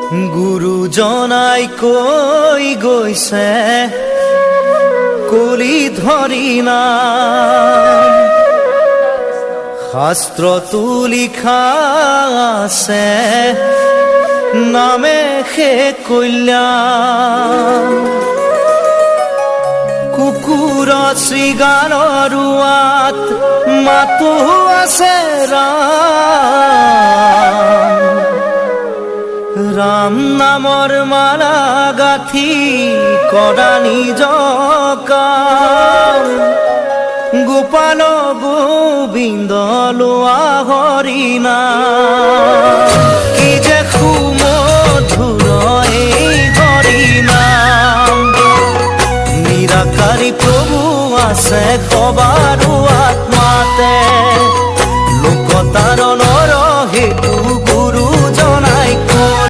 গুৰুজনাই কৈ গৈছে কলি ধৰি নাম শাস্ত্ৰতো লিখা আছে নামে সে কল্যাণ কুকুৰ শৃগালৰ ৰুৱাত মাতো আছে ৰাম নামৰ মালা গাঁঠি কৰা নিজ কাম গোপাল গোবিন্দ লোৱা হৰি নাম কি যে সুমধুৰ এই হৰি নাম নিৰাকাৰী প্ৰভু আছে সবাৰ